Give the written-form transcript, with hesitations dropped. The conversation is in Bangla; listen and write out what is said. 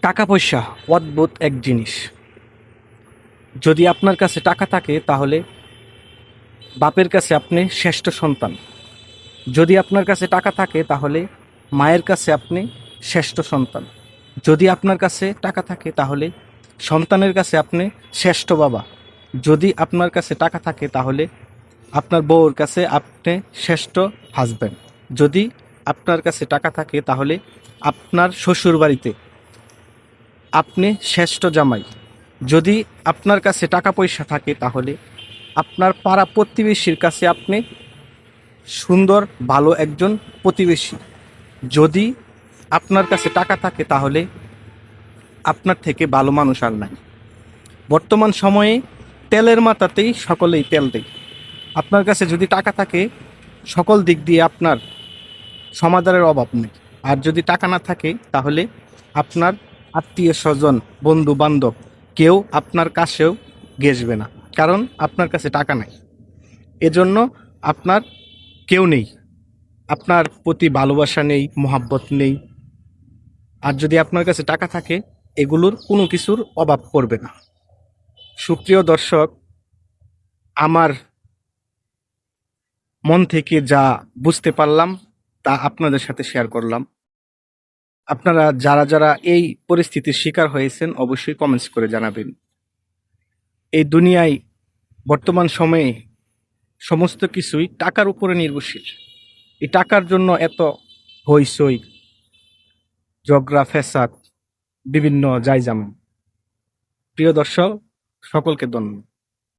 টাকা পয়সা অদ্ভুত এক জিনিস। যদি আপনার কাছে টাকা থাকে তাহলে বাপের কাছে আপনি শ্রেষ্ঠ সন্তান। যদি আপনার কাছে টাকা থাকে তাহলে মায়ের কাছে আপনি শ্রেষ্ঠ সন্তান। যদি আপনার কাছে টাকা থাকে তাহলে সন্তানের কাছে আপনি শ্রেষ্ঠ বাবা। যদি আপনার কাছে টাকা থাকে তাহলে আপনার বউর কাছে আপনি শ্রেষ্ঠ হাজব্যান্ড। যদি আপনার কাছে টাকা থাকে তাহলে আপনার শ্বশুর বাড়িতে আপনি শ্রেষ্ঠ জামাই। যদি আপনার কাছে টাকা পয়সা থাকে তাহলে আপনার পাড়া প্রতিবেশীর কাছে আপনি সুন্দর ভালো একজন প্রতিবেশী। যদি আপনার কাছে টাকা থাকে তাহলে আপনার থেকে ভালো মানুষ আর নাই। বর্তমান সময়ে তেলের মাথাতেই সকলেই তেল দেয়। আপনার কাছে যদি টাকা থাকে সকল দিক দিয়ে আপনার সমাদরের অভাব নেই। আর যদি টাকা না থাকে তাহলে আপনার আত্মীয় স্বজন বন্ধু বান্ধব কেউ আপনার কাছেও ঘেঁষবে না, কারণ আপনার কাছে টাকা নাই। এজন্য আপনার কেউ নেই, আপনার প্রতি ভালোবাসা নেই, মহাব্বত নেই। আর যদি আপনার কাছে টাকা থাকে এগুলোর কোনো কিছুর অভাব পড়বে না। সুপ্রিয় দর্শক, আমার মন থেকে যা বুঝতে পারলাম তা আপনাদের সাথে শেয়ার করলাম। আপনারা যারা যারা এই পরিস্থিতির শিকার হয়েছেন অবশ্যই কমেন্টস করে জানাবেন। এই দুনিয়ায় বর্তমান সময়ে সমস্ত কিছুই টাকার উপরে নির্ভরশীল। এই টাকার জন্য এত হইচই, ঝগড়া ফ্যাসাদ, বিভিন্ন জায়জাম। প্রিয় দর্শক, সকলকে ধন্যবাদ।